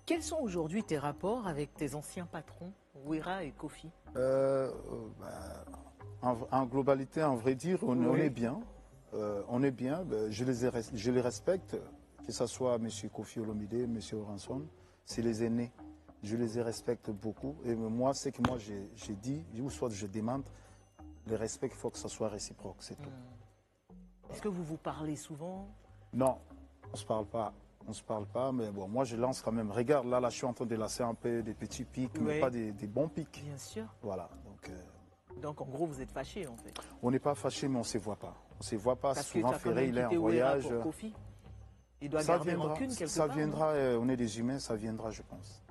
Quels sont aujourd'hui tes rapports avec tes anciens patrons, Wera et Kofi? En globalité, en vrai dire, on Oui. est bien. On est bien. Je les respecte, que ce soit M. Kofi Olomide, M. Oranson, c'est les aînés. Je les respecte beaucoup. Et moi, c'est que moi, j'ai dit, ou soit je demande, le respect, il faut que ça soit réciproque, c'est tout. Est-ce que vous vous parlez souvent? Non, on ne se parle pas. On ne se parle pas, mais bon, moi je lance quand même. Regarde, là, je suis en train de lancer un peu des petits pics, mais Oui. pas des bons pics. Bien sûr. Voilà. Donc en gros, vous êtes fâchés en fait. On n'est pas fâchés, mais on ne se voit pas. On ne se voit pas. Parce que Souvent, tu as quand Ferré, même il est en quitté Wera voyage. pour Kofi. Il doit Ça garder viendra, rancune quelque ça part. viendra. On est des humains, ça viendra, je pense.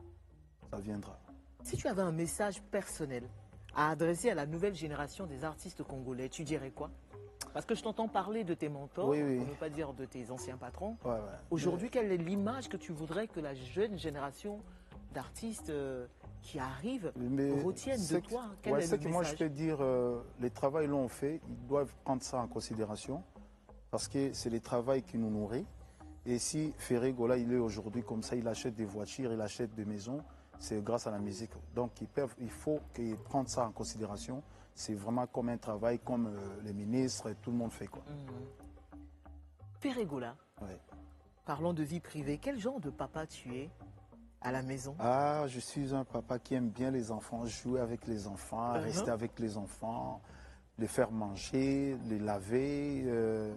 Ça viendra. Si tu avais un message personnel à adresser à la nouvelle génération des artistes congolais, tu dirais quoi? Parce que je t'entends parler de tes mentors, Oui, oui. pour ne pas dire de tes anciens patrons. Ouais, ouais. Aujourd'hui, quelle est l'image que tu voudrais que la jeune génération d'artistes qui arrivent retiennent de toi? Quel est le que moi je message? peux dire, les travaux l'ont fait, ils doivent prendre ça en considération parce que c'est le travail qui nous nourrit. Et si Ferré Gola, il est aujourd'hui comme ça, il achète des voitures, il achète des maisons, c'est grâce à la musique. Donc il faut qu'ils prennent ça en considération. C'est vraiment comme un travail, comme les ministres, tout le monde fait quoi. Ferré Gola, Ouais. parlons de vie privée. Quel genre de papa tu es à la maison? Ah, je suis un papa qui aime bien les enfants, jouer avec les enfants, rester avec les enfants, les faire manger, les laver,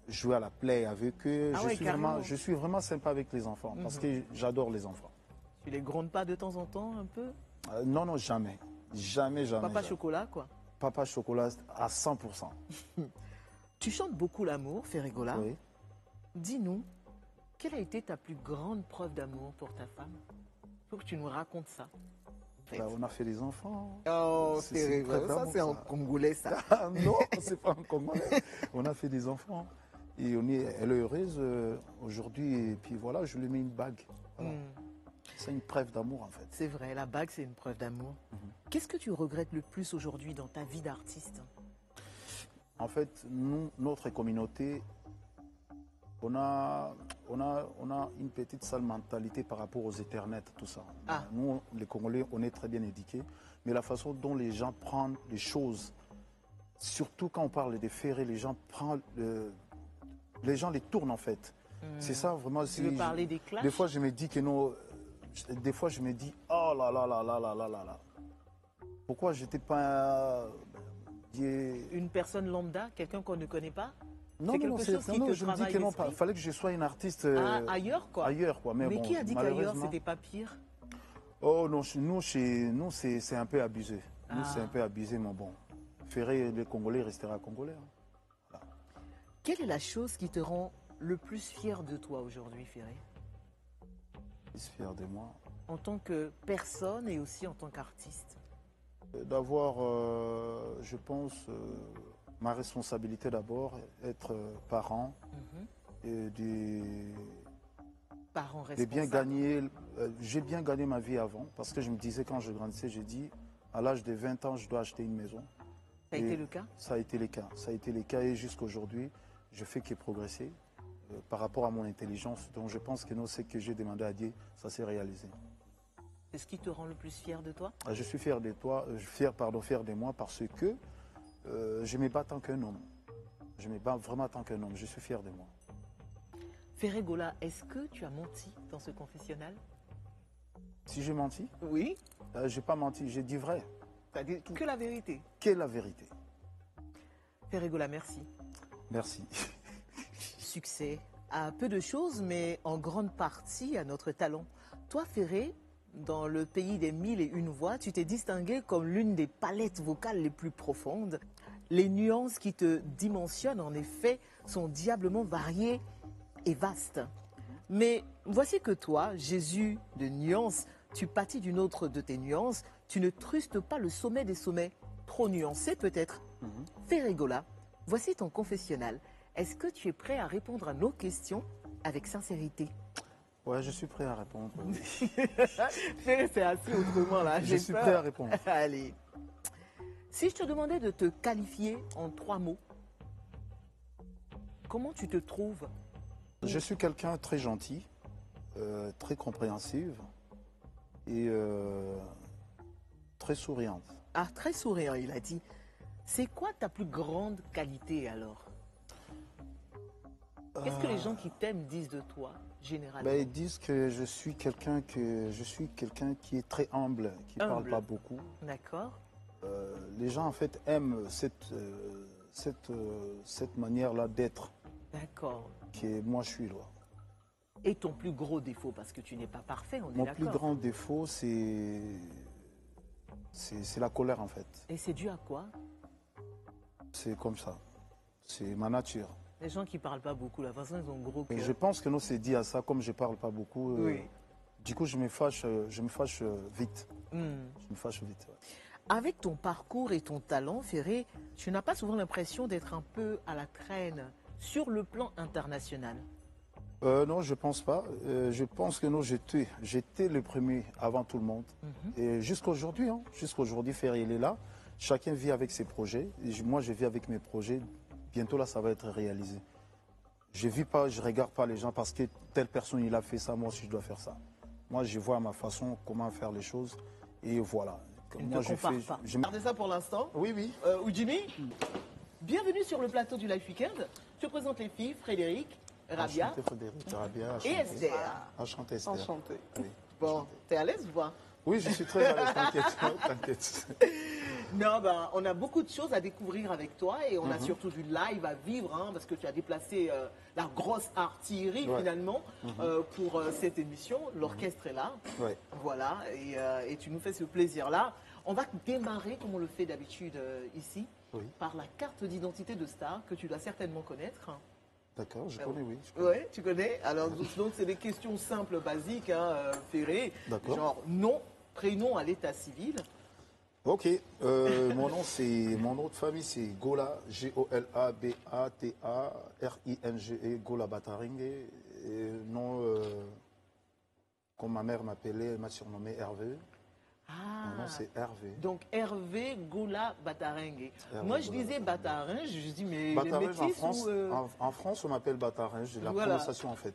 jouer à la play avec eux. Ah ouais, carrément. Je suis vraiment sympa avec les enfants parce que j'adore les enfants. Tu les grondes pas de temps en temps un peu? Non, non, jamais. Jamais, jamais. Papa jamais. chocolat quoi. Papa chocolat à 100%. Tu chantes beaucoup l'amour, Ferré Gola. Oui. Dis-nous, quelle a été ta plus grande preuve d'amour pour ta femme? Faut que tu nous racontes ça. Bah, on a fait des enfants. Oh, C'est Ferré très Gola, ça amour, c'est en ça. congolais ça. Ah, non, c'est pas un Congolais. On a fait des enfants. Et elle est heureuse aujourd'hui. Et puis voilà, je lui mets une bague. Voilà. C'est une preuve d'amour en fait. C'est vrai, la bague c'est une preuve d'amour. Qu'est-ce que tu regrettes le plus aujourd'hui dans ta vie d'artiste? En fait, nous, notre communauté, on a une petite sale mentalité par rapport aux Ethernet, tout ça. Ah. Nous, les Congolais, on est très bien éduqués. Mais la façon dont les gens prennent les choses, surtout quand on parle des ferrés, les gens les gens les tournent en fait. C'est ça vraiment. Tu veux parler des clashs? Des fois, je me dis que non. Des fois, je me dis, oh là là là là là là là là. Pourquoi j'étais pas. Une personne lambda, quelqu'un qu'on ne connaît pas? Non, C'est non, quelque chose qui non, te je me dis travaille que non, l'esprit? il fallait que je sois une artiste Ailleurs quoi. ailleurs, quoi. Mais bon, qui a dit qu'ailleurs malheureusement- c'était pas pire? Oh non, chez nous, c'est un peu abusé. Nous, c'est un peu abusé, mais bon. Ferré, les Congolais restera Congolais. Hein. Quelle est la chose qui te rend le plus fier de toi aujourd'hui, Ferré? Ils sont fiers de moi. En tant que personne et aussi en tant qu'artiste. D'avoir, je pense, ma responsabilité d'abord, être parent et Parents de bien responsables. gagner. J'ai bien gagné ma vie avant parce que je me disais quand je grandissais, j'ai dit à l'âge de 20 ans, je dois acheter une maison. Ça a Et été le cas? Ça a été le cas. Ça a été le cas et jusqu'à aujourd'hui, je fais que progresser par rapport à mon intelligence. Donc je pense que non, ce que j'ai demandé à Dieu, ça s'est réalisé. C'est ce qui te rend le plus fier de toi? Je suis fier de toi, fier de moi parce que je me bats tant qu'un homme. Je me bats vraiment tant qu'un homme. Je suis fier de moi. Ferré Gola, est-ce que tu as menti dans ce confessionnal? Si j'ai menti, Oui. j'ai pas menti, j'ai dit vrai. T'as dit que la vérité. Quelle est la vérité? Ferré Gola, merci. Merci. Succès à peu de choses, mais en grande partie à notre talent. Toi, Ferré, dans le pays des mille et une voix, tu t'es distingué comme l'une des palettes vocales les plus profondes. Les nuances qui te dimensionnent, en effet, sont diablement variées et vastes. Mais voici que toi, Jésus de nuances, tu pâtis d'une autre de tes nuances. Tu ne trustes pas le sommet des sommets, trop nuancé peut-être. Ferré Gola, voici ton confessionnal. Est-ce que tu es prêt à répondre à nos questions avec sincérité? Ouais, je suis prêt à répondre. Ferré, c'est assez autrement là. Je j'ai suis peur. prêt à répondre. Allez. Si je te demandais de te qualifier en 3 mots, comment tu te trouves? Je suis quelqu'un de très gentil, très compréhensive et très souriante. Ah, très souriant, il a dit. C'est quoi ta plus grande qualité alors? Qu'est-ce que les gens qui t'aiment disent de toi, généralement? Ben, ils disent que je suis quelqu'un qui est très humble, qui ne parle Humble. pas beaucoup. D'accord. Les gens en fait aiment cette manière-là d'être, D'accord. moi je suis là. Et ton plus gros défaut, parce que tu n'es pas parfait, on est Mon plus d'accord. grand défaut, c'est la colère en fait. Et c'est dû à quoi? C'est comme ça. C'est ma nature. Les gens qui parlent pas beaucoup, la façon ils ont gros Et cœur. je pense que nous c'est dit à ça, comme je parle pas beaucoup. Oui. Du coup, je me fâche vite. Hmm. Je me fâche vite. Ouais. Avec ton parcours et ton talent, Ferré, tu n'as pas souvent l'impression d'être un peu à la traîne sur le plan international? Non, je pense pas. Je pense que non, j'étais le premier avant tout le monde. Et jusqu'à aujourd'hui, Ferré, il est là. Chacun vit avec ses projets. Et moi, je vis avec mes projets. Bientôt, là, ça va être réalisé. Je vis pas, je regarde pas les gens parce que telle personne, il a fait ça, moi aussi, je dois faire ça. Moi, je vois à ma façon comment faire les choses. Et voilà. Tu Moi, ne te compares pas. Regardez ça pour l'instant. Oui, oui. Oudjimi, bienvenue sur le plateau du Life Weekend. Je te présente les filles, Frédéric, Rabia Enchanté, Frédéric, Rabia. et Enchanté. Esther. Enchanté, Esther. Enchanté. Oui. Bon, t'es à l'aise ou pas? Oui, je suis très à l'aise, t'inquiète. T'inquiète. Non, ben, on a beaucoup de choses à découvrir avec toi et on a surtout du live à vivre, hein, parce que tu as déplacé la grosse artillerie Ouais. finalement pour cette émission. L'orchestre est là, Ouais. voilà, et tu nous fais ce plaisir-là. On va démarrer, comme on le fait d'habitude ici, Oui. par la carte d'identité de star que tu dois certainement connaître. D'accord, je connais, oui. je connais. Oui, tu connais. Alors, donc, c'est des questions simples, basiques, hein, Ferré. D'accord. Genre nom, prénom à l'état civil. Ok, mon nom de famille c'est Gola, G-O-L-A-B-A-T-A-R-I-N-G-E, Gola Bataringue. Et nom, comme ma mère m'appelait, elle m'a surnommé Hervé. Mon nom Ah, c'est Hervé. donc Hervé Gola Bataringue. Hervé Moi, je Gola disais Bataringue. Bataringue, je dis, mais les Bataringue en métis France, ou... en France on m'appelle Bataringue, la Voilà. prononciation en fait.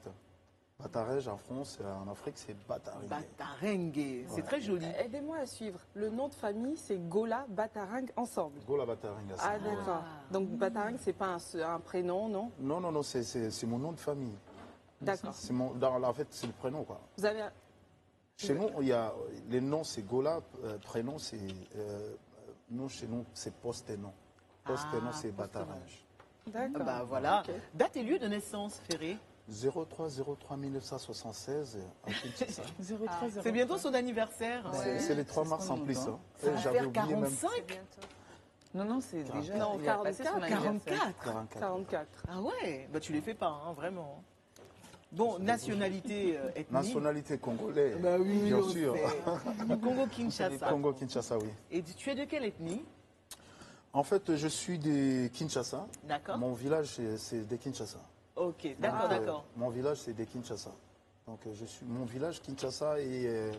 Bataringue en France, en Afrique c'est Bataringue. Bataringue, c'est très joli. Aidez-moi à suivre. Le nom de famille, c'est Gola Bataringue ensemble. Gola Bataringue. Ah, d'accord. Donc Bataringue, c'est pas un prénom, non? Non, c'est mon nom de famille. D'accord. En fait, c'est le prénom quoi. Vous avez Chez nous, il y a les noms, c'est Gola, prénom, c'est nous chez nous, c'est poste et nom. Poste et nom, c'est Bataringue. D'accord. Bah voilà. Ok. Date et lieu de naissance, Ferré. 03 1976 à Kinshasa. C'est bientôt son anniversaire. C'est les 3 mars en plus. Hein. Ça va J'avais faire oublié même. 45. Non, c'est déjà. Non, il a passé son 44. anniversaire. 44. 44. Ah ouais, bah tu les fais pas, hein, vraiment. Bon, nationalité ethnique. Nationalité congolaise, Bah oui, bien on sûr. sait. Du Congo-Kinshasa. Congo-Kinshasa, oui. Et tu es de quelle ethnie? En fait, je suis de Kinshasa. D'accord. Mon village, c'est de Kinshasa. Ok, d'accord, Donc, d'accord. mon village, c'est de Kinshasa. Donc, mon village, Kinshasa, et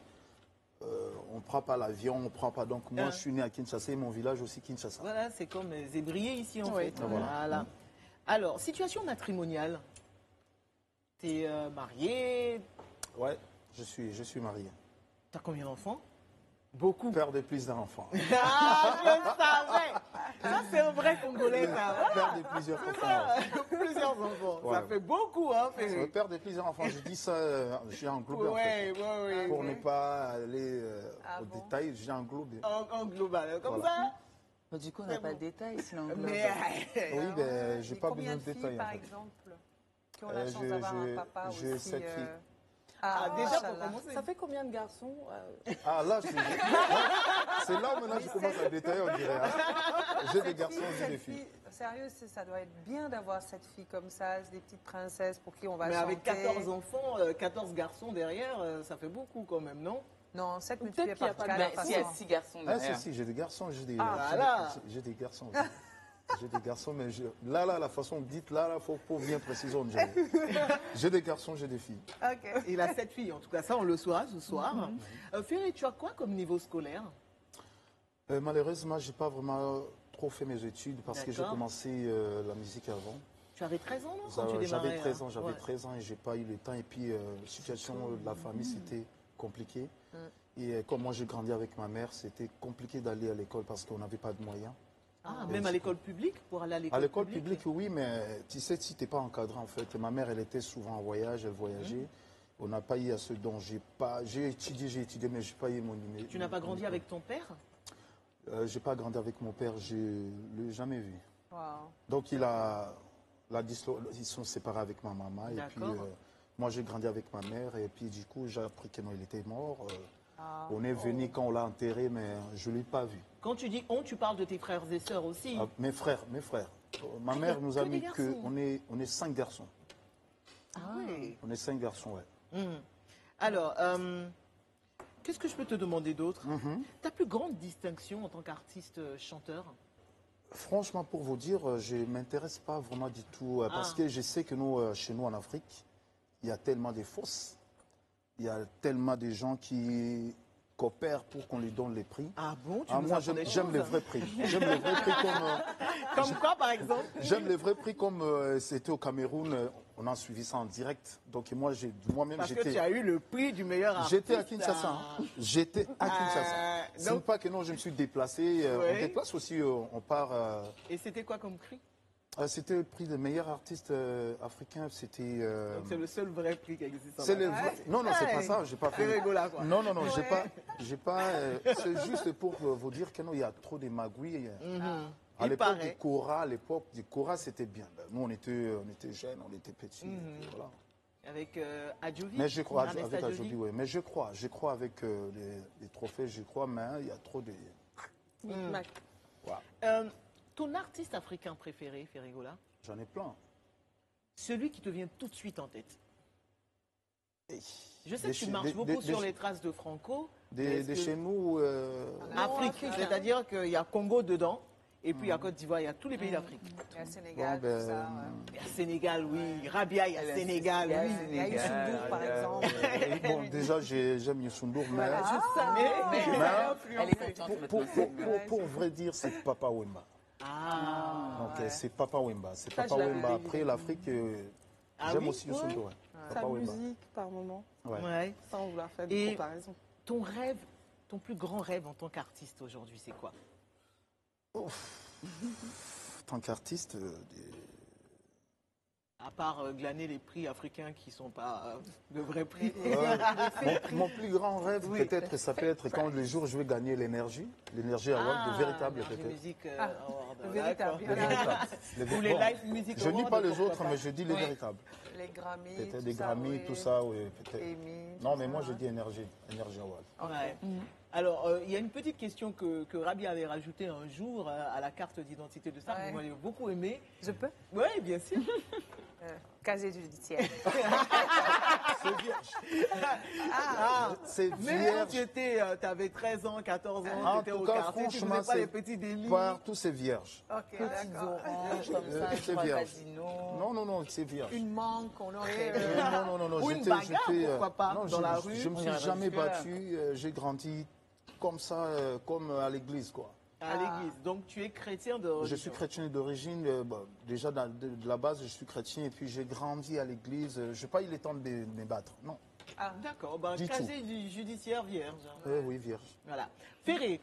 on ne prend pas l'avion, on ne prend pas. Donc, moi, je suis né à Kinshasa et mon village aussi, Kinshasa. Voilà, c'est comme Zébrier ici en Oui, fait. voilà. Alors, situation matrimoniale. Tu es marié, Ouais, je suis marié. tu as combien d'enfants? Beaucoup. Père de plusieurs enfants. Ah, je savais. Ça, c'est un vrai Congolais, ça. Père de plusieurs enfants. Voilà. Plusieurs enfants. Ça Ouais. fait beaucoup, hein, C'est le Ferré. père de plusieurs enfants. Je dis ça, j'ai englobé en Ouais, fait. ouais. Pour ne pas aller au détail, j'ai englobé. En global, comme Voilà. ça. Bah, du coup, on n'a pas de détails, sinon. Mais Oui, ben, j'ai pas Combien besoin de de filles, détails. en par fait. exemple, qui ont la chance j'ai- d'avoir un j'ai- papa j'ai aussi 7 filles. Ah, déjà, pour machallah. commencer. Ça fait combien de garçons Ah là, c'est là où maintenant je commence à détailler, on dirait. Hein. J'ai des garçons, j'ai des filles. Sérieux, ça doit être bien d'avoir cette fille comme ça, des petites princesses pour qui on va Mais chanter. avec 14 enfants, 14 garçons derrière, ça fait beaucoup quand même, non? Non, 7 Peut-être multiplié qu'il y a par pas de 4. Bah, s'il y a 6 garçons Ah, derrière. si, j'ai des garçons, j'ai des, voilà. j'ai des garçons. Aussi. J'ai des garçons, mais là, la façon dite, là, faut bien préciser, on dirait. J'ai des garçons, j'ai des filles. Ok. Il a 7 filles, en tout cas, ça, on le saura ce soir. Ferré, tu as quoi comme niveau scolaire? Malheureusement, j'ai pas vraiment trop fait mes études parce que j'ai D'accord. commencé la musique avant. Tu avais 13 ans, non, quand tu démarrais? J'avais 13 ans, Ouais. et j'ai pas eu le temps. Et puis, la situation de la famille, c'était compliqué. Et comme moi, j'ai grandi avec ma mère, c'était compliqué d'aller à l'école parce qu'on n'avait pas de moyens. Ah, même à l'école publique, pour aller à l'école À l'école publique, oui, mais tu sais, si tu n'es pas encadré, en fait. Ma mère, elle était souvent en voyage, elle voyageait. On n'a pas eu à ce dont j'ai étudié, mais je n'ai pas eu mon numéro. Tu n'as pas grandi avec ton père? Je n'ai pas grandi avec mon père, je ne l'ai jamais vu. Wow. Donc, ils sont séparés avec ma maman. Et puis, D'accord. moi, j'ai grandi avec ma mère. Et puis, du coup, j'ai appris qu'il était mort. Ah. On est venu quand on l'a enterré, mais je ne l'ai pas vu. Quand tu dis on, tu parles de tes frères et sœurs aussi. Ah, mes frères. Ma mère nous a que des mis garçons. on est 5 garçons. Ah oui. On est 5 garçons, ouais. Alors, qu'est-ce que je peux te demander d'autre? Ta plus grande distinction en tant qu'artiste chanteur? Franchement, pour vous dire, je ne m'intéresse pas vraiment du tout. Parce que je sais que chez nous en Afrique, il y a tellement de fausses. Il y a tellement de gens qui coopèrent pour qu'on lui donne les prix. Ah bon, tu Ah, nous moi, apprends des j'aime choses. les vrais prix. J'aime les vrais prix Comme quoi, par exemple? j'aime les vrais prix comme c'était au Cameroun. On a suivi ça en direct. Donc moi-même, Parce que tu as eu le prix du meilleur artiste. j'étais à Kinshasa. Hein. J'étais à Kinshasa. Ce n'est donc- pas que non, je me suis déplacé. Ouais. On déplace aussi, on part. Et c'était quoi comme prix? C'était le prix de meilleur artiste africain. C'était. Donc c'est le seul vrai prix qui existe en C'est le Afrique. vrai- Non, c'est pas ça. J'ai pas C'est fait. rigolo, quoi. Non, j'ai pas. C'est juste pour vous dire que non, il y a trop de magouilles. À Il l'époque paraît. du Cora, c'était bien. Nous, on était jeunes, on était petits. Voilà. Avec Adjovi. Mais je crois, Ernest avec Adjovi. Adjovi, oui. Mais je crois avec les trophées, je crois, mais il y a trop de. Micmac. Voilà. Ton artiste africain préféré, Ferregola, J'en ai plein. celui qui te vient tout de suite en tête. Je sais Des que tu chez- marches des- beaucoup des- sur des- les traces de Franco. De Est-ce que- chez nous. Afrique, Africain. c'est-à-dire qu'il y a Congo dedans, et puis il y a Côte d'Ivoire, il y a tous les pays d'Afrique. Il y a Sénégal, Bon, ben, tout ça. Ouais. Il y a Sénégal, oui. Rabia, il y a Sénégal, oui. Il y a Youssou N'Dour, par exemple. Bon, déjà, j'aime Youssou N'Dour, mais. Elle est contente. Pour vrai dire, c'est Papa Wemba. Ah, Donc, c'est Papa Wemba. C'est Ça, Papa je l'avais Wemba. vu. Après, l'Afrique, Ah j'aime oui? aussi Youssou N'Dour. ouais. Sa Papa Wemba. musique, par moment, Ouais. ouais. sans vouloir faire Et- de comparaison. Ton rêve, ton plus grand rêve en tant qu'artiste aujourd'hui, c'est quoi? En tant qu'artiste, À part glaner les prix africains qui ne sont pas de vrais prix. mon plus grand rêve, Oui. peut-être, ça peut être quand le jour où je vais gagner l'énergie award, le véritable Energy peut-être. Music Award. le véritable. D'accord. Le véritable. Ou les Bon, Live Music je dis Awards, pas les pourquoi autres, pas. mais je dis les véritables. Les Grammys. Peut-être tout des ça, Grammys, oui. tout ça, oui, peut-être. Emmy, Non, tout mais ça. moi je dis énergie award. Ouais. Alors, il y a une petite question que Rabia avait rajoutée un jour à la carte d'identité de Star, Ouais. que moi j'ai beaucoup aimé. Je peux Oui, bien sûr. Casier judiciaire. C'est vierge. Ah, C'est mais quand vierge. tu avais 13 ans, 14 ans, En tu étais tout au cas, quartier, tu franchement, faisais pas c'est les petits délits. partout, c'est vierge. Ok, Petits d'accord. oranges comme ça, c'est je crois, vierge. casino. Non, c'est vierge. Une manque, on aurait. Non. Ou une bagarre, pourquoi pas, non, dans la rue. Je me On suis ira jamais jusque-là. battu. J'ai grandi comme ça, comme à l'église, quoi. À l'église. Donc tu es chrétien de religion. Je suis chrétien d'origine. Déjà, de la base, je suis chrétien. Et puis, j'ai grandi à l'église. Je n'ai pas eu le temps de me battre. Non. D'accord, ben, Du casier judiciaire vierge. Oui, vierge. Voilà. Ferré,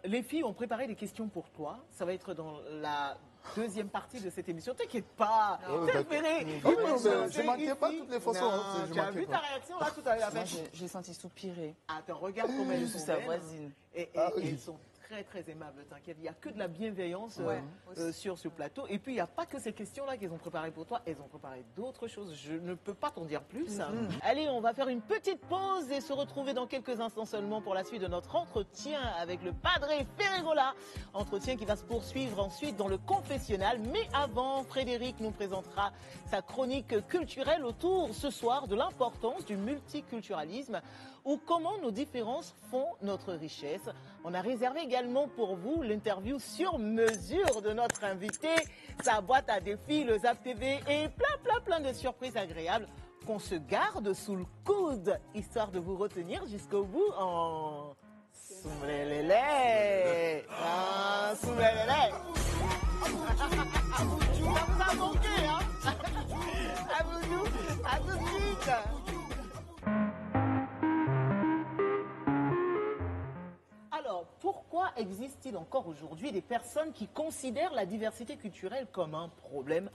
les filles ont préparé des questions pour toi. Ça va être dans la deuxième partie de cette émission. T'inquiète pas. Ouais, C'est bah, Ferré. non, mais je manquais pas toutes les façons, Non, hein, je tu as manquais vu pas. ta réaction là tout à l'heure. Moi, j'ai senti soupirer. Attends, regarde comment elles Je suis sont sa belles. voisine. Et Ah oui. elles sont très très aimables, t'inquiète. Il n'y a que de la bienveillance Ouais, aussi. sur ce plateau. Et puis il n'y a pas que ces questions-là qu'elles ont préparées pour toi, elles ont préparé d'autres choses. Je ne peux pas t'en dire plus. Allez, on va faire une petite pause et se retrouver dans quelques instants seulement pour la suite de notre entretien avec le Padre Ferregola. Entretien qui va se poursuivre ensuite dans le confessionnal. Mais avant, Frédéric nous présentera sa chronique culturelle autour ce soir de l'importance du multiculturalisme ou comment nos différences font notre richesse. On a réservé également pour vous l'interview sur mesure de notre invité, sa boîte à défis, le Zap TV et plein de surprises agréables qu'on se garde sous le coude, histoire de vous retenir jusqu'au bout en... Soumlélélé. Ah, soumlélélé. Ça vous a manqué, hein? À tout de suite. Alors, pourquoi existe-t-il encore aujourd'hui des personnes qui considèrent la diversité culturelle comme un problème,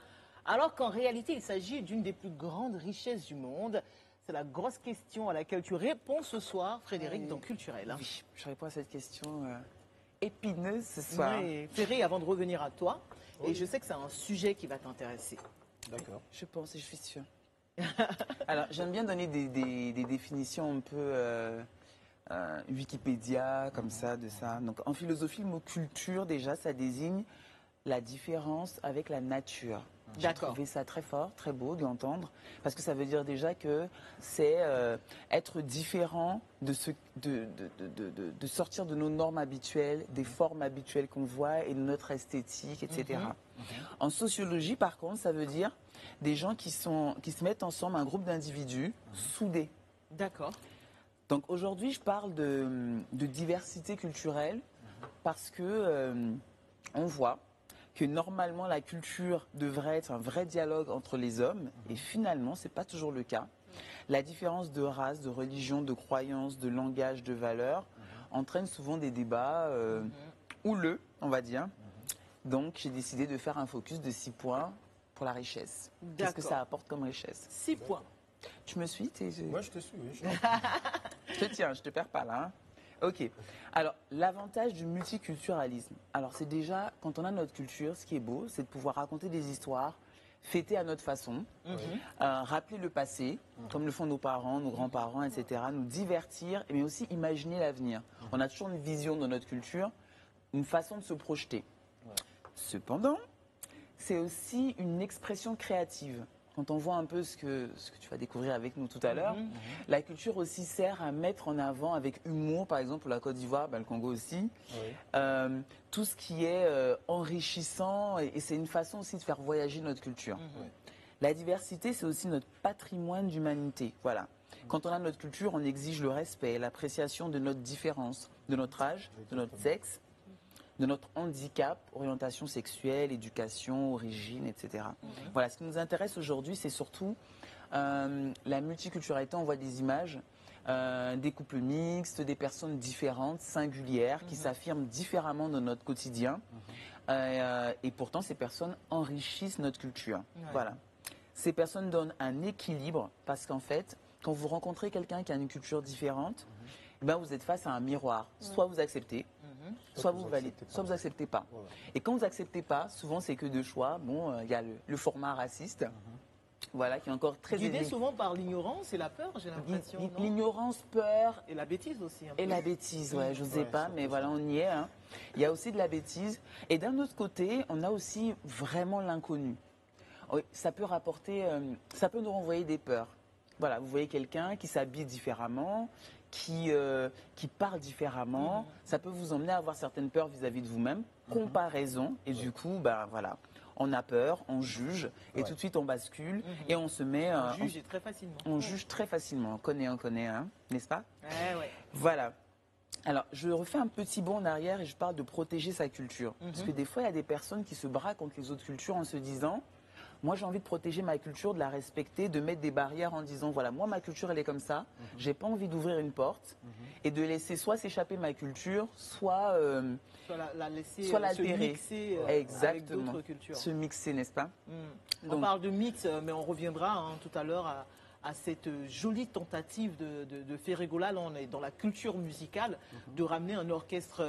alors qu'en réalité, il s'agit d'une des plus grandes richesses du monde? C'est la grosse question à laquelle tu réponds ce soir, Frédéric, dans Culturel. Hein. Oui, je réponds à cette question épineuse ce soir. Oui. Ferry, avant de revenir à toi, et je sais que c'est un sujet qui va t'intéresser. D'accord. Je pense et je suis sûre. Alors, j'aime bien donner des définitions un peu Wikipédia, comme ça, de ça. Donc, en philosophie, le mot culture, déjà, ça désigne la différence avec la nature. J'ai trouvé ça très fort, très beau de l'entendre, parce que ça veut dire déjà que c'est être différent de sortir de nos normes habituelles, des formes habituelles qu'on voit et de notre esthétique, etc. En sociologie, par contre, ça veut dire des gens qui se mettent ensemble, un groupe d'individus soudés. D'accord. Donc aujourd'hui, je parle de diversité culturelle parce que on voit que normalement la culture devrait être un vrai dialogue entre les hommes et finalement c'est pas toujours le cas. La différence de race, de religion, de croyance, de langage, de valeurs entraîne souvent des débats houleux, on va dire. Donc j'ai décidé de faire un focus de 6 points pour la richesse. Qu'est-ce que ça apporte comme richesse? 6 points. Tu me suis? Moi, je te suis, oui. Je te tiens, je te perds pas là. Hein. Ok. Alors, l'avantage du multiculturalisme. Alors, c'est déjà, quand on a notre culture, ce qui est beau, c'est de pouvoir raconter des histoires, fêter à notre façon, rappeler le passé, comme le font nos parents, nos grands-parents, etc., nous divertir, mais aussi imaginer l'avenir. On a toujours une vision de notre culture, une façon de se projeter. Cependant, c'est aussi une expression créative. Quand on voit un peu ce que tu vas découvrir avec nous tout à l'heure, la culture aussi sert à mettre en avant avec humour, par exemple pour la Côte d'Ivoire, le Congo aussi, tout ce qui est enrichissant et c'est une façon aussi de faire voyager notre culture. La diversité, c'est aussi notre patrimoine d'humanité. Voilà. Quand on a notre culture, on exige le respect, l'appréciation de notre différence, de notre âge, de notre sexe, de notre handicap, orientation sexuelle, éducation, origine, etc. Voilà, ce qui nous intéresse aujourd'hui, c'est surtout la multiculturalité. On voit des images, des couples mixtes, des personnes différentes, singulières, qui s'affirment différemment dans notre quotidien. Et pourtant, ces personnes enrichissent notre culture. Voilà. Ces personnes donnent un équilibre parce qu'en fait, quand vous rencontrez quelqu'un qui a une culture différente, ben vous êtes face à un miroir. Soit vous acceptez, soit vous validez, soit vous n'acceptez pas. Et quand vous n'acceptez pas, souvent c'est que 2 choix. Bon, il y a le format raciste, voilà, qui est encore très Guidé élevé. souvent par l'ignorance et la peur, j'ai l'impression. non L'ignorance, peur Et la bêtise aussi. Un peu. et la bêtise, ouais, je n'osais pas, mais voilà, on y est. Hein. Il y a aussi de la bêtise. Et d'un autre côté, on a aussi vraiment l'inconnu. Oui, ça peut rapporter, ça peut nous renvoyer des peurs. Voilà, vous voyez quelqu'un qui s'habille différemment, qui parle différemment, ça peut vous emmener à avoir certaines peurs vis-à-vis de vous-même, comparaison, et du coup, ben voilà, on a peur, on juge, et tout de suite on bascule, et on se met... On juge très facilement. On juge très facilement, on connaît, hein, n'est-ce pas? Ouais. Voilà. Alors, je refais un petit bond en arrière et je parle de protéger sa culture. Parce que des fois, il y a des personnes qui se braquent contre les autres cultures en se disant... Moi, j'ai envie de protéger ma culture, de la respecter, de mettre des barrières en disant, voilà, moi, ma culture, elle est comme ça. J'ai pas envie d'ouvrir une porte et de laisser soit s'échapper ma culture, soit la laisser soit se l'altérer. mixer Exactement. avec d'autres cultures. Se mixer, n'est-ce pas? On Donc- parle de mix, mais on reviendra tout à l'heure à cette jolie tentative de Ferregola. Là, on est dans la culture musicale, de ramener un orchestre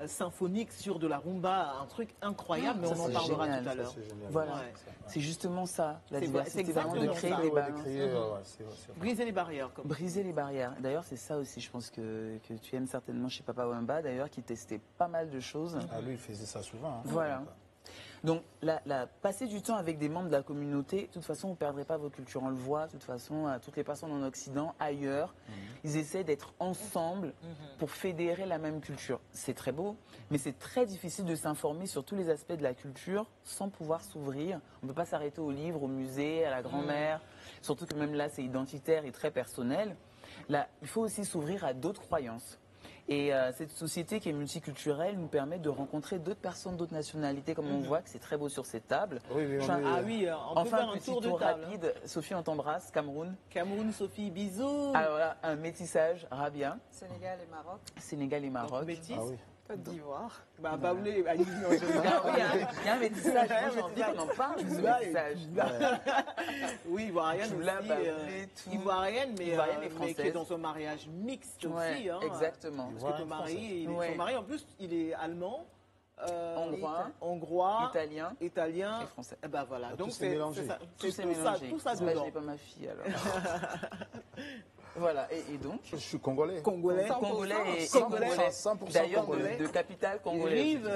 symphonique sur de la rumba, un truc incroyable, mais Ça, on en c'est parlera génial. tout à l'heure. Voilà. Ouais. C'est justement ça, la C'est diversité, vraiment de exactement créer ça. des balances. Briser les barrières. Comme Briser les barrières. D'ailleurs, c'est ça aussi, je pense que tu aimes certainement chez Papa Wemba, d'ailleurs, qui testait pas mal de choses. Ah, lui, il faisait ça souvent. Hein. Voilà. Donc, passer du temps avec des membres de la communauté, de toute façon, vous ne perdrez pas vos cultures. On le voit, de toute façon, toutes les personnes en Occident, ailleurs, ils essaient d'être ensemble pour fédérer la même culture. C'est très beau, mais c'est très difficile de s'informer sur tous les aspects de la culture sans pouvoir s'ouvrir. On ne peut pas s'arrêter au livre, au musée, à la grand-mère, surtout que même là, c'est identitaire et très personnel. Là, il faut aussi s'ouvrir à d'autres croyances. Et cette société qui est multiculturelle nous permet de rencontrer d'autres personnes, d'autres nationalités, comme on voit que c'est très beau sur cette table. Oui, oui, Enfin, Ah oui, on peut Enfin, faire un un petit tour de tour table. rapide. Sophie, on t'embrasse. Cameroun. Cameroun, Sophie, bisous. Alors là, un métissage, Rabia, Sénégal et Maroc. Sénégal et Donc, Maroc. métis. Ah oui. Côte d'Ivoire. Bah, Baoulé, allez, non, Ah oui, il y a un métissage. Moi, j'ai envie qu'on en parle de ce métissage. Oui, ivoirienne Choula, aussi. Baoulé, tout. Ivoirienne, mais, Ivoirienne et mais qui française. est dans un mariage mixte Ouais, aussi. Hein, exactement. Parce que ton mari, Ouais. son mari, en plus, il est allemand, Hongrois, hongrois, italien et et français. Eh ben voilà, Tout donc s'est mélangé. ça, Tout s'est tout ça, mélangé. tout ça Bah, je dedans. n'ai pas ma fille alors. Voilà, et donc Je suis congolais. Congolais, Congolais et 100%, Congolais. 100% D'ailleurs, congolais. de capitale congolaise. Rive,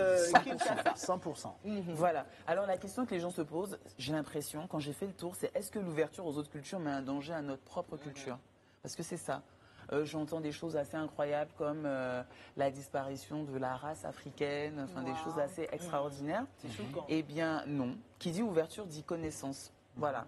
Kinshasa. 100%. Voilà. Alors la question que les gens se posent, j'ai l'impression, quand j'ai fait le tour, c'est est-ce que l'ouverture aux autres cultures met un danger à notre propre culture? Parce que c'est ça. J'entends des choses assez incroyables comme la disparition de la race africaine, enfin des choses assez extraordinaires. C'est choquant. Eh bien non. Qui dit ouverture dit connaissance. Voilà.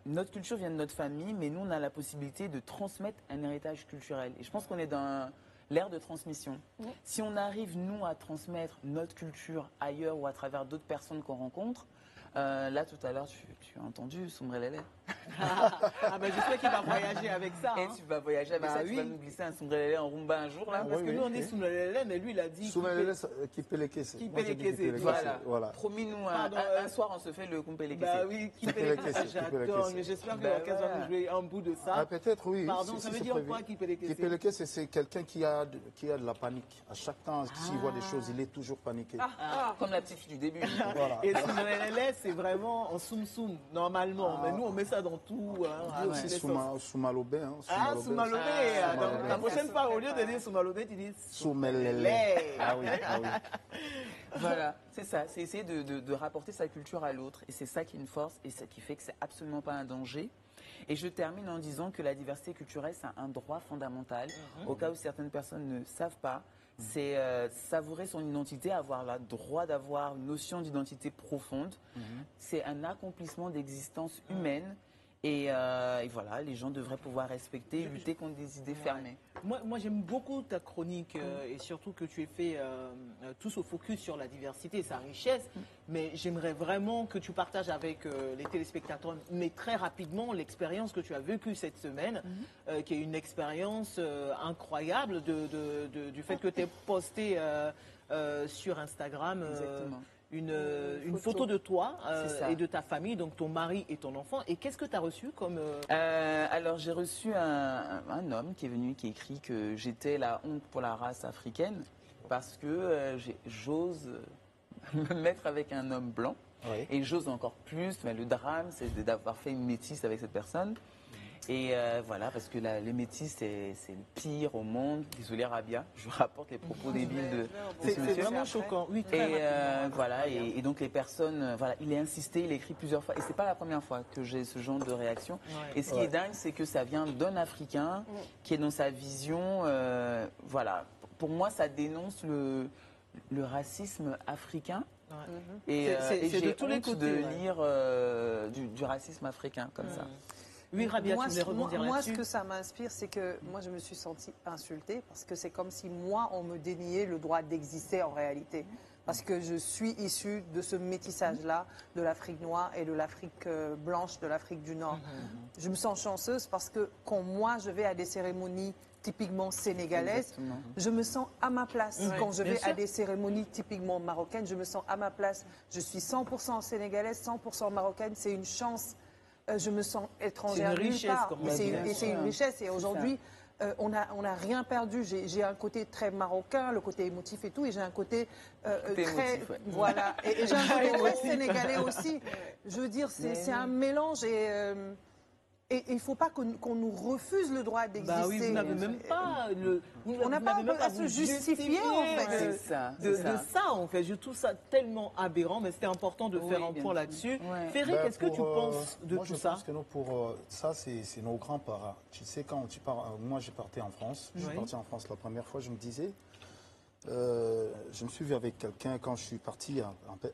Notre culture vient de notre famille, mais nous on a la possibilité de transmettre un héritage culturel. Et je pense qu'on est dans l'ère de transmission. Si on arrive, nous, à transmettre notre culture ailleurs ou à travers d'autres personnes qu'on rencontre, là, tout à l'heure, tu as entendu Sombrelele. Ah ben j'espère qu'il va voyager avec ça. Et Hein. tu vas voyager avec Bah ça, tu oui. vas nous glisser un Sombrelele en rumba un jour, là. Parce Oui, que oui, nous on est oui. sous le lélé, mais lui il a dit. Soumelele qui peut les caisser. Qui Moi, peut j'ai les dit qui caisser, peut les Voilà. Voilà. Promis-nous, Pardon, un soir, on se fait le Kumpele Bah oui, qui peut les caisser. J'adore, mais j'espère que Bah l'occasion va voilà. nous jouer un bout de Ah, ça. peut-être, oui. Pardon, si ça veut c'est dire prévu. quoi qui peut les caisser? Qui peut les caisser, c'est quelqu'un qui a de la panique. À chaque temps, s'il voit des choses, il est toujours paniqué. Comme la petite fille du début. Voilà. Et sous le lélé, c'est vraiment en soum-soum, normalement. Mais nous on met ça dans tout. Hein, Lui avec aussi, les sauces. Soumalobé. Hein, Ah, Soumalobé. Ah, Donc, Soumalobé. la prochaine fois, au lieu de dire Soumalobé, tu dis Soumelele. Ah oui, ah oui. Voilà, c'est ça, c'est essayer de rapporter sa culture à l'autre. Et c'est ça qui est une force et ce qui fait que c'est absolument pas un danger. Et je termine en disant que la diversité culturelle, c'est un droit fondamental. Au cas où certaines personnes ne savent pas, c'est savourer son identité, avoir le droit d'avoir une notion d'identité profonde. C'est un accomplissement d'existence humaine. Et voilà, les gens devraient pouvoir respecter et lutter contre des idées fermées. Moi j'aime beaucoup ta chronique et surtout que tu aies fait tout ce focus sur la diversité et sa richesse. Mais j'aimerais vraiment que tu partages avec les téléspectateurs, mais très rapidement, l'expérience que tu as vécue cette semaine, qui est une expérience incroyable du fait que tu aies posté sur Instagram. Exactement. Une photo de toi C'est ça. et de ta famille, donc ton mari et ton enfant. Et qu'est-ce que tu as reçu comme... Alors j'ai reçu un homme qui est venu, qui écrit que j'étais la honte pour la race africaine parce que j'ose me mettre avec un homme blanc. Oui. Et j'ose encore plus, mais le drame c'est d'avoir fait une métisse avec cette personne. Et voilà, parce que le métis, c'est le pire au monde. Désolé Rabia, je rapporte les propos débiles de ce C'est monsieur. vraiment choquant. Oui, très Et rapidement. voilà, et donc les personnes, voilà, il a insisté, il a écrit plusieurs fois. Et c'est pas la première fois que j'ai ce genre de réaction. Ouais. Et ce qui est dingue, c'est que ça vient d'un Africain qui est dans sa vision, voilà. Pour moi, ça dénonce le racisme africain. Ouais. Et, C'est et de j'ai tous les honte côtés, de ouais. lire du racisme africain comme ça. Oui, Rabia, Moi, tu voulais rebondir moi, ce là-dessus. que ça m'inspire, c'est que moi, je me suis sentie insultée parce que c'est comme si moi, on me déniait le droit d'exister en réalité. Parce que je suis issue de ce métissage-là, de l'Afrique noire et de l'Afrique blanche, de l'Afrique du Nord. Je me sens chanceuse parce que quand moi, je vais à des cérémonies typiquement sénégalaises, Exactement. je me sens à ma place. Quand je bien vais sûr. à des cérémonies typiquement marocaines, je me sens à ma place. Je suis 100% sénégalaise, 100% marocaine. C'est une chance. Je me sens étrangère C'est une nulle richesse, part. comme on Et dit, c'est bien et c'est sûr. une richesse. Et C'est aujourd'hui, on n'a rien perdu. J'ai un côté très marocain, le côté émotif et tout, et j'ai un côté Côté très émotif, ouais. voilà. Et j'ai un côté très sénégalais aussi. Je veux dire, Mais c'est un mélange et il ne faut pas qu'on nous refuse le droit d'exister. Bah oui, vous n'avez même pas On n'a pas à se vous justifier, en fait. C'est ça, De c'est ça. ça, en fait. Je trouve ça tellement aberrant, mais c'était important de Oui, faire un bien point sûr. là-dessus. Ouais. Ferré, Ben, qu'est-ce que tu penses de moi, tout je ça? pense que nous, pour ça, c'est nos grands-parents. Tu sais, quand tu pars, moi, j'ai parti en France. Je suis Oui. parti en France la première fois, je me disais, je me suis vu avec quelqu'un quand je suis parti.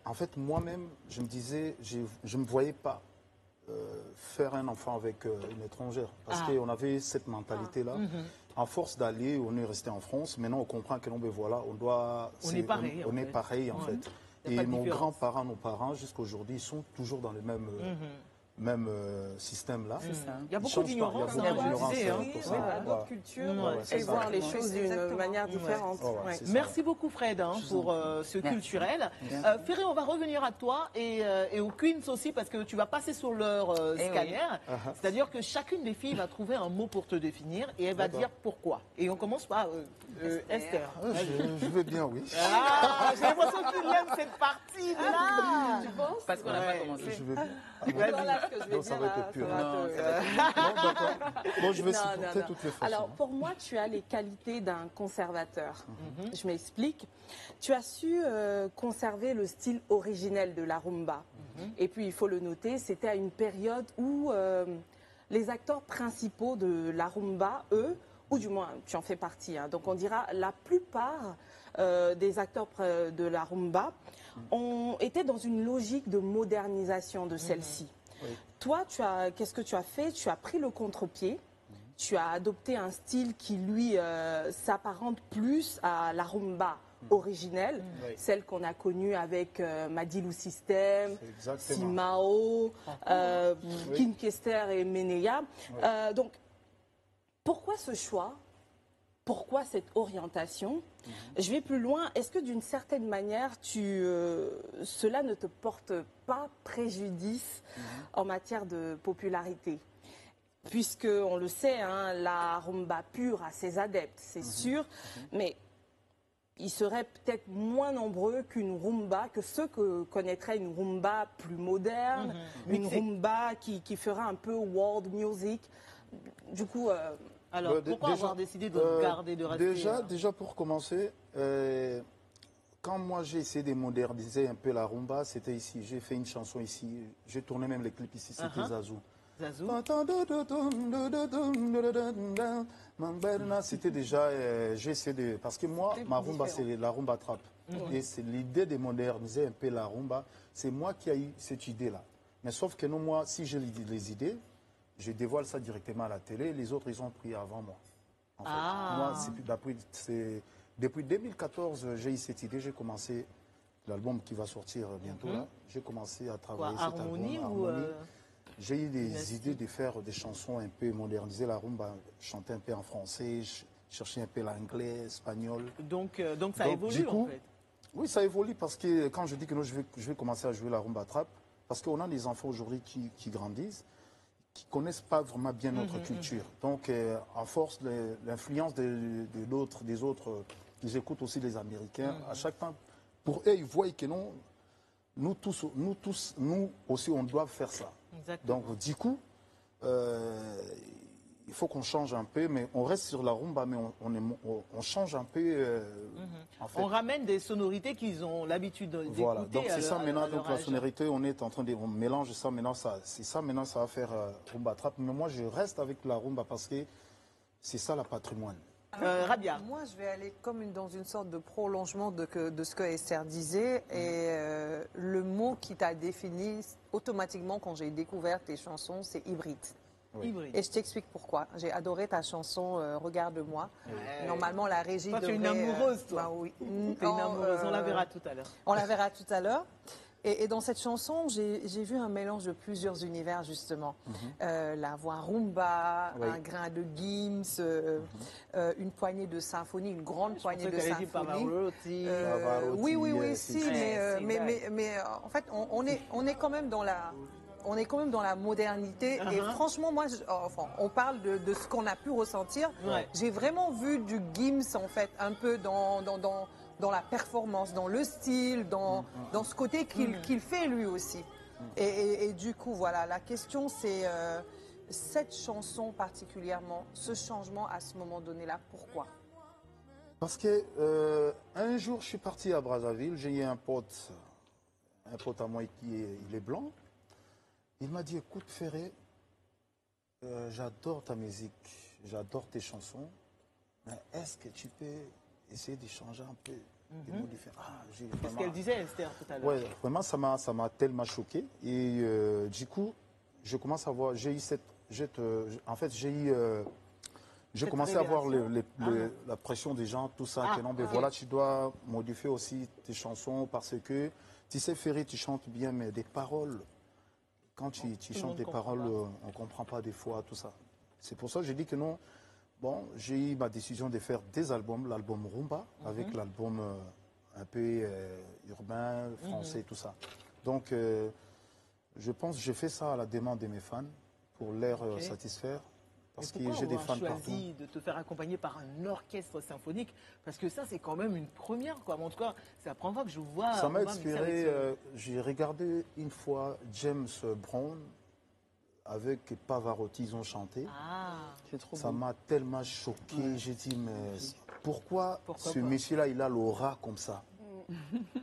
En fait, moi-même, je me disais, je ne me voyais pas faire un enfant avec une étrangère. Parce qu'on avait cette mentalité-là. à force d'aller, on est resté en France. Maintenant, on comprend que voilà, On est pareil, on en est fait. pareil, en Ouais. fait. Il y a pas Et de nos différence. grands-parents, nos parents, jusqu'à aujourd'hui, ils sont toujours dans le même système-là. C'est ça. Il y a Ils beaucoup changent pas, d'ignorance, il y a beaucoup hein, d'ignorance, tu sais, hein. pour ça. Oui, voilà. Voilà. d'autres cultures Ouais, c'est et ça. voir les Ouais, choses d'une exactement. manière Ouais. différente. Ouais, Ouais. c'est ça. Merci beaucoup Fred hein, Je vous pour en ce Merci. culturel. Merci. Ferré, on va revenir à toi et aux Queens aussi parce que tu vas passer sur leur Eh scanner. oui. C'est-à-dire que chacune des filles va trouver un mot pour te définir et elle va dire pourquoi. Et on commence par Esther. Je veux bien, oui. Ah, j'ai l'impression qu'il aime cette partie-là. Tu penses? Parce qu'on n'a pas Ouais. commencé. Je veux bien. Voilà ce que je vais Non, ça dire, va là, être pur. ça va Non, te- ça va être- Bon, d'accord. Bon, je vais Non, supporter non, non. toutes les façons. Alors, pour moi, tu as les qualités d'un conservateur. Mhm. Je m'explique. Tu as su conserver le style originel de la rumba. Mhm. Et puis, il faut le noter, c'était à une période où les acteurs principaux de la rumba, eux, ou du moins, tu en fais partie, hein, donc on dira la plupart des acteurs de la rumba ont été dans une logique de modernisation de celle-ci. Oui. Toi, qu'est-ce que tu as fait? Tu as pris le contre-pied. Tu as adopté un style qui, lui, s'apparente plus à la rumba originelle, Oui. celle qu'on a connue avec Madilou System, C'est exactement. Simao, Oui. King Kester et Meneya. Oui. Donc, pourquoi ce choix? Pourquoi cette orientation? Je vais plus loin. Est-ce que d'une certaine manière, cela ne te porte pas préjudice en matière de popularité? Puisque, on le sait, hein, la rumba pure a ses adeptes, c'est sûr, mais ils seraient peut-être moins nombreux que ceux que connaîtraient une rumba plus moderne, une Mixée. rumba qui fera un peu world music. Du coup, Alors, Bah, pourquoi déjà, avoir décidé de garder, de rester Déjà pour commencer, quand moi j'ai essayé de moderniser un peu la rumba, c'était ici. J'ai fait une chanson ici. J'ai tourné même les clips ici, c'était Zazou. Zazou? C'était déjà, j'ai essayé de... Parce que moi, ma rumba, c'est la rumba trap. Et c'est l'idée de moderniser un peu la rumba. C'est moi qui ai eu cette idée-là. Mais sauf que non, moi, si j'ai les idées, je dévoile ça directement à la télé. Les autres, ils ont pris avant moi. En fait. Ah. Moi, depuis 2014, j'ai eu cette idée. J'ai commencé l'album qui va sortir bientôt. Là. J'ai commencé à Quoi, travailler cet Harmonie album. ou Harmonie. J'ai eu des Dynastie. idées de faire des chansons un peu modernisées, la rumba, chanter un peu en français, chercher un peu l'anglais, l'espagnol. donc ça Donc, évolue du coup, en fait. Oui, ça évolue parce que quand je dis que non, je vais commencer à jouer la rumba trap, parce qu'on a des enfants aujourd'hui qui grandissent, qui ne connaissent pas vraiment bien notre culture. Donc, à force, l'influence des autres, ils écoutent aussi les Américains. À chaque temps, pour eux, ils voient que non, nous aussi, on doit faire ça. Exactement. Donc, du coup, il faut qu'on change un peu, mais on reste sur la rumba, mais on change un peu. En fait. On ramène des sonorités qu'ils ont l'habitude d'écouter. Voilà, donc c'est ça maintenant, donc la âge. sonorité, on est en train de, on mélange ça, maintenant c'est ça, maintenant ça va faire rumba trap, mais moi je reste avec la rumba parce que c'est ça la patrimoine. Rabia. Moi, je vais aller comme dans une sorte de prolongement de ce que Esther disait. Et le mot qui t'a défini automatiquement quand j'ai découvert tes chansons, c'est hybride. Oui. Hybride. Et je t'explique pourquoi. J'ai adoré ta chanson Regarde-moi. Normalement, la régie Toi, tu es devrait... une amoureuse, toi. Bah oui. T'es une amoureuse, on la verra tout à l'heure. On la verra tout à l'heure. Et dans cette chanson, j'ai vu un mélange de plusieurs univers, justement. La voix rumba, Oui. un grain de Gims, une poignée de symphonie, une grande poignée de Pavarotti. symphonie. Pavarotti, Oui, c'est si, ça. mais en fait, on est quand même dans la... On est quand même dans la modernité et franchement, moi, on parle de ce qu'on a pu ressentir. Ouais. J'ai vraiment vu du Gims, en fait, un peu dans la performance, dans le style, dans ce côté qu'il fait lui aussi. Et du coup, voilà, la question c'est cette chanson particulièrement, ce changement à ce moment donné-là, pourquoi? Parce que un jour je suis parti à Brazzaville, j'ai eu un pote à moi il est blanc. Il m'a dit, écoute Ferré, j'adore ta musique, j'adore tes chansons, mais est-ce que tu peux essayer de changer un peu des mots différents? C'est ce Vraiment- qu'elle disait, Esther, tout à l'heure. Ouais, vraiment, ça m'a tellement choqué. Et du coup, je commence à voir, j'ai eu j'ai Cette commencé à voir révélation. la pression des gens, tout ça. Ah, que non, mais ok. voilà, tu dois modifier aussi tes chansons parce que, tu sais, Ferry, tu chantes bien, mais des paroles, quand tu le chantes monde des comprend paroles, pas. on ne comprend pas des fois, tout ça. C'est pour ça que j'ai dit que non. Bon, j'ai eu ma décision de faire des albums, l'album Rumba, avec l'album un peu urbain, français, tout ça. Donc, je pense que j'ai fait ça à la demande de mes fans, pour les Ok. satisfaire. Parce Mais que j'ai des pourquoi fans avoir partout. choisi de te faire accompagner par un orchestre symphonique? Parce que ça, c'est quand même une première, quoi. En tout cas, c'est la première fois que je vois... Ça m'a Romain mixer inspiré. avec J'ai regardé une fois James Brown avec Pavarotti, ils ont chanté. Ah, C'est trop Ça beau. m'a tellement choqué. J'ai dit, mais pourquoi Pourquoi ce pas monsieur-là, il a l'aura comme ça?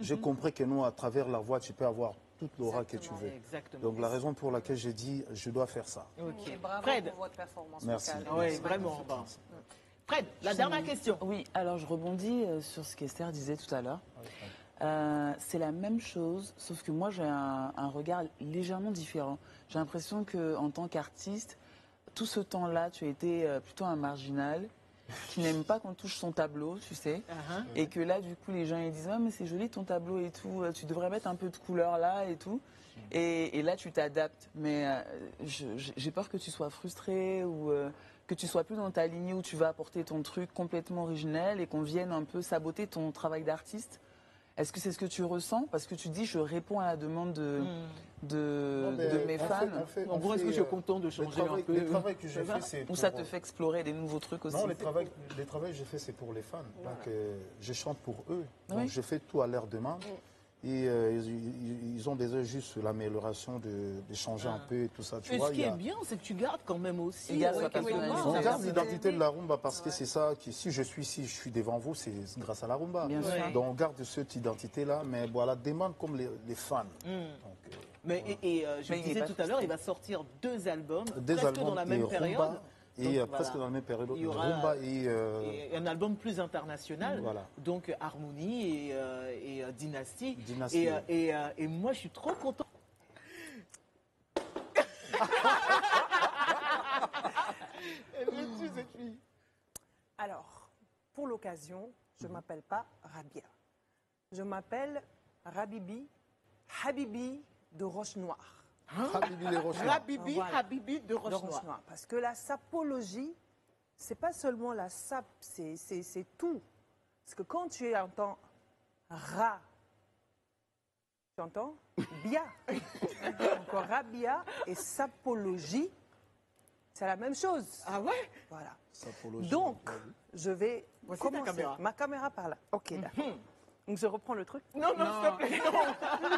J'ai compris que nous, à travers la voix, tu peux avoir toute l'aura que tu veux. exactement. Donc la raison pour laquelle j'ai dit, je dois faire ça. Ok. Et bravo Fred, pour votre performance Merci. vocale. Ah ouais, vraiment. Bon. Fred, la dernière question. Oui, alors je rebondis sur ce qu'Esther disait tout à l'heure. C'est la même chose, sauf que moi j'ai un regard légèrement différent. J'ai l'impression qu'en tant qu'artiste, tout ce temps-là, tu as été plutôt un marginal qui n'aime pas qu'on touche son tableau, tu sais. Uh-huh. Et que là, du coup, les gens ils disent ah, mais c'est joli ton tableau et tout, tu devrais mettre un peu de couleur là et tout. Et là, tu t'adaptes. Mais j'ai peur que tu sois frustré ou que tu sois plus dans ta lignée où tu vas apporter ton truc complètement originel et qu'on vienne un peu saboter ton travail d'artiste. Est-ce que c'est ce que tu ressens? Parce que tu dis je réponds à la demande de mes fans. En gros, est-ce que tu es content de changer un peu? Le travail que j'ai Ça va fait, c'est Ou ça te fait explorer des nouveaux trucs aussi? Non, les travaux que j'ai fait, c'est pour les fans. Donc, je chante pour eux. Donc, Oui. je fais tout à leur demande. Et ils ont déjà juste l'amélioration de changer un peu et tout ça. Tu Mais vois, ce qui il y est a- bien, c'est que tu gardes quand même aussi. Il garde sa quelque personnalité. part, on ça garde va- l'identité de la rumba parce que c'est ça qui, si je suis ici, je suis devant vous, c'est grâce à la rumba. Bien sûr. Donc on garde cette identité-là, mais voilà, demande comme les fans. Donc, Mais je Mais il est disais pas tout à l'heure, il va sortir 2 albums, des presque albums dans la même et période. rumba, et Donc, presque voilà. dans la même période, Il y aura- rumba et Et un album plus international, Voilà. donc Harmonie et Dynasty. Dynasty, Et moi, je suis trop content. Alors, pour l'occasion, je ne m'appelle pas Rabia. Je m'appelle Habibi de Roche-Noire. Habibi les Rochers. Habibi, Voilà. Habibi de De Roche-Noire. Roche-Noire. Parce que la sapologie, c'est pas seulement la sap, c'est tout. Parce que quand tu entends ra, tu entends bia. Encore rabia et sapologie, c'est la même chose. Ah ouais? Voilà. Sapologie. Donc, je vais Voici ta commencer. caméra. Ma caméra par là. Ok, d'accord. Donc, je reprends le truc. Non, non, s'il te plaît, non.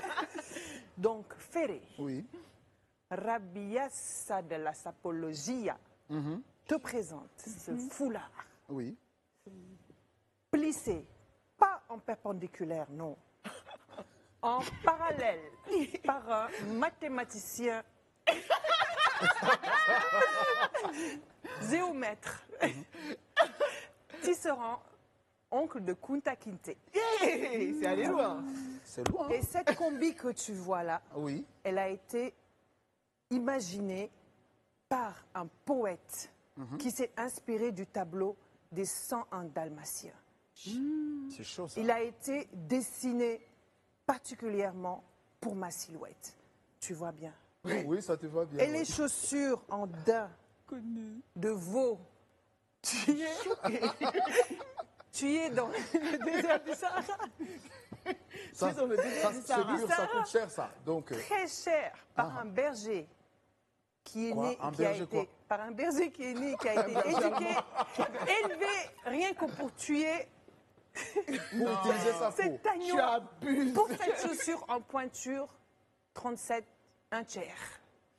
Donc, Ferré, Oui. Rabiassa de la sapologia te présente ce foulard Oui. plissé, pas en perpendiculaire, non, en parallèle, par un mathématicien géomètre, tisserand, oncle de Kunta Kinte. Hey, c'est allé loin. C'est loin. Et cette combi que tu vois là, Oui. elle a été imaginée par un poète qui s'est inspiré du tableau des 101 Dalmatiens. C'est chaud ça. Il a été dessiné particulièrement pour ma silhouette. Tu vois bien. Oui, ça te va bien. Et les chaussures en daim de veau. Tu es dans le désert du Sahara. Ça, dans le désert du c'est Sahara. dur, ça coûte cher ça. Donc, Très cher par un berger qui est Quoi? né, Un qui a berger été, quoi? par un berger qui est né, qui a été éduqué, élevé rien que pour tuer pour utiliser sa peau. cet agneau. Tu abuses. Pour cette chaussure en pointure, 37, un tiers.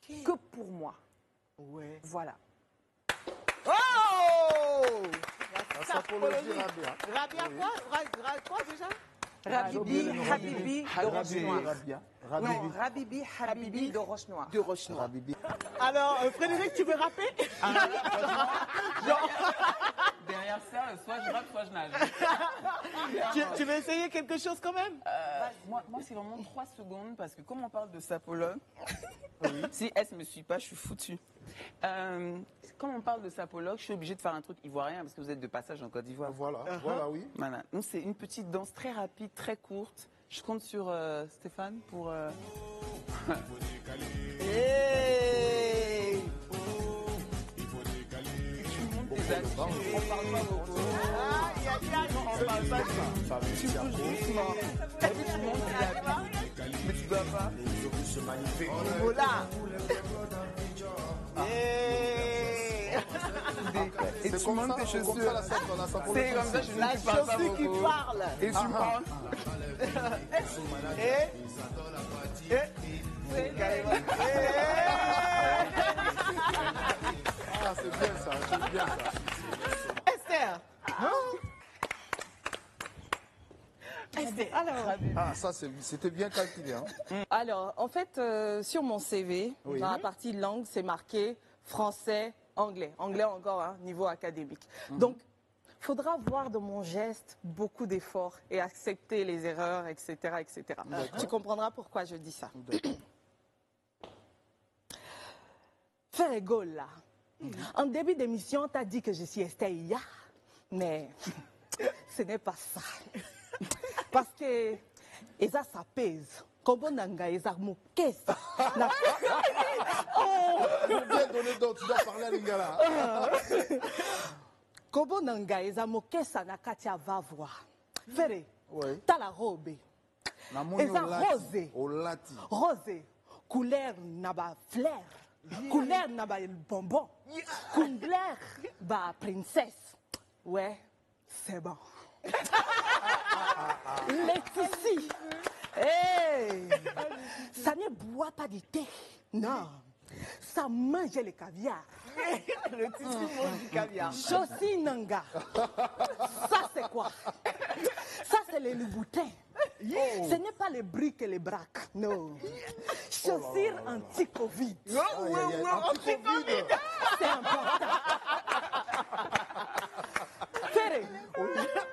Que pour moi. Ouais. Voilà. Oh! La sapologie Rabia. Rabia quoi? Quoi déjà? Habibi de Roche-Noire. Rabia. Non, Habibi de Roche-Noire. De Roche-Noire. Rabibi. Alors, Frédéric, tu veux rapper? Derrière ça, soit je rappe, soit je nage. Tu veux essayer quelque chose quand même? Moi c'est vraiment 3 secondes parce que comme on parle de sapologue, si elle ne me suit pas, je suis foutue. Comme on parle de sapologue, je suis obligée de faire un truc ivoirien parce que vous êtes de passage en Côte d'Ivoire. Voilà, voilà, oui. Voilà. Donc c'est une petite danse très rapide, très courte. Je compte sur Stéphane pour... Hey! On parle pas beaucoup. On parle pas de ça. Tu bouges doucement. Tu montes les habits, mais tu dois pas. Voilà. Hey! Et tu montes tes chaussures. C'est comme ça, je La ne parle pas chaussure qui beaucoup. parle. Et tu prends. Ah, c'est bien ça, c'est bien ça. Esther. Esther. Alors, Ah, ça, c'était bien calculé. Hein. alors, en fait, sur mon CV, Oui. dans la partie langue, c'est marqué français, anglais. Anglais encore, hein, niveau académique. Donc, il faudra voir dans mon geste beaucoup d'efforts et accepter les erreurs, etc. etc. Tu comprendras pourquoi je dis ça. D'accord. Faire rigole là. En début d'émission, tu as dit que je suis Esther Iya, mais ce n'est pas ça. Parce que ça pèse. Comme nanga eza mokesa. Pour bien donner d'autres, tu dois parler à Lingala. Comme nanga eza mokesa na kati ya vavwa. Fere, Oui. t'as la robe. Namoni Eza rose. au lati. Rose, couleur na ba fleur. Couleur na ba bonbon. Couleur ba princesse. Ouais, c'est bon. Laetitia. Hey, ça ne boit pas du thé. Non. Ça mange le caviar. Le tissu mange du caviar. Chaussy Nanga. Ça, c'est quoi? Ça, c'est les louboutins. Ce n'est pas les briques et les braques. Non. Chaussures anti-Covid. Anti-Covid. C'est important. Fere.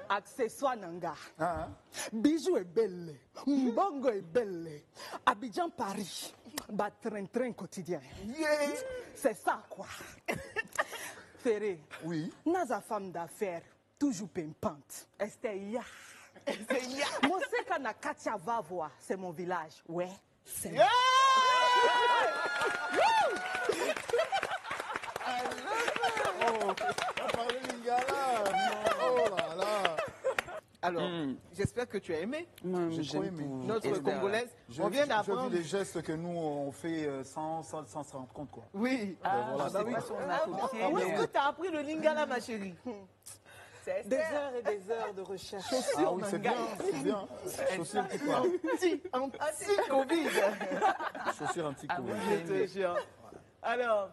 Accessoire Nanga. Hein? Bijou est belle. Mbongo est belle. Abidjan Paris. Bah, train quotidien. C'est ça, quoi. Ferré. Oui. Naza femme d'affaires, toujours pimpante. Esther Iya. Moseka na Katia Vavoa, c'est mon village. Ouais, c'est. On va parler Lingala. Oh là là. Alors, j'espère que tu as aimé J'ai trop aimé. notre Congolaise. On vient Je d'apprendre. vis les gestes que nous, on fait sans se rendre compte, quoi. Oui. Voilà, bah c'est oui. pas- Pas son associé, Où est-ce mais- que tu as appris le lingala, ma chérie? Des heures et des heures de recherche. Ah oui, c'est bien, c'est bien. Chaussures qui parlent. Anti-Covid. Chaussures anti-Covid. Je te jure. Alors,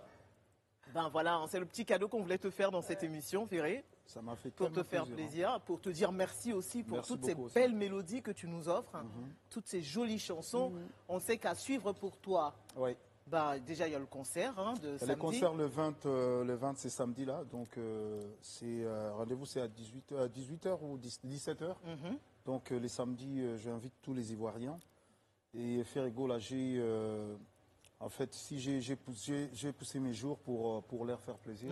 ben voilà, c'est le petit cadeau qu'on voulait te faire dans cette émission, Ferré, Ça m'a fait pour te tellement faire plaisir, pour te dire merci aussi pour Merci toutes ces beaucoup aussi. belles mélodies que tu nous offres, toutes ces jolies chansons. On sait qu'à suivre pour toi, Oui. ben, déjà il y a le concert de Le samedi. concert le 20 c'est samedi là, donc rendez-vous c'est à 18h ou 17h. Mhm. Donc les samedis, j'invite tous les Ivoiriens. Et Ferrigo, là, en fait, si j'ai poussé mes jours pour leur faire plaisir.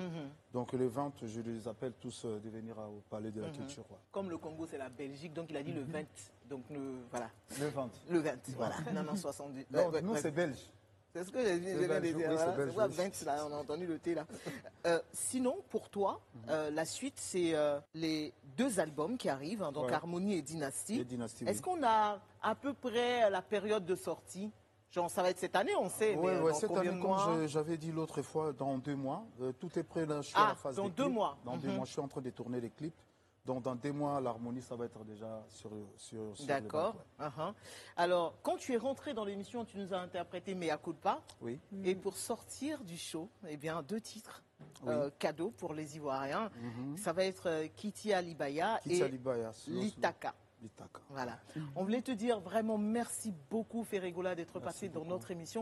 Donc le 20, je les appelle tous de venir au Palais de la Culture. Ouais. Comme le Congo c'est la Belgique, donc il a dit le 20. Donc voilà, Le 20. le 20, voilà. Non, 70. Non, Ouais, nous ouais. c'est belge. C'est ce que j'ai dit. C'est belge, oui, c'est belge, Voilà, oui. 20, là, on a entendu le thé là. Sinon, pour toi, la suite, c'est les 2 albums qui arrivent, hein, donc Ouais. Harmonie et Dynastie. Les dynasties. Est-ce qu'on a à peu près la période de sortie? Genre, ça va être cette année, on sait. Oui, mais dans cette combien année, de mois? comme j'avais dit l'autre fois, dans 2 mois, tout est prêt là, je suis à la phase dans des 2 clips. mois. Dans 2 mois, je suis en train de tourner les clips. Donc dans 2 mois, l'harmonie, ça va être déjà sur le D'accord. bac, Alors, quand tu es rentré dans l'émission, tu nous as interprété Mea Culpa. ouais. Oui. Et pour sortir du show, eh bien, 2 titres Oui. cadeaux pour les Ivoiriens. Ça va être Kiti Alibaya Kitty et Alibaya, Litaka. Litaka. Voilà. On voulait te dire vraiment merci beaucoup, Ferregola, d'être passé dans beaucoup. notre émission.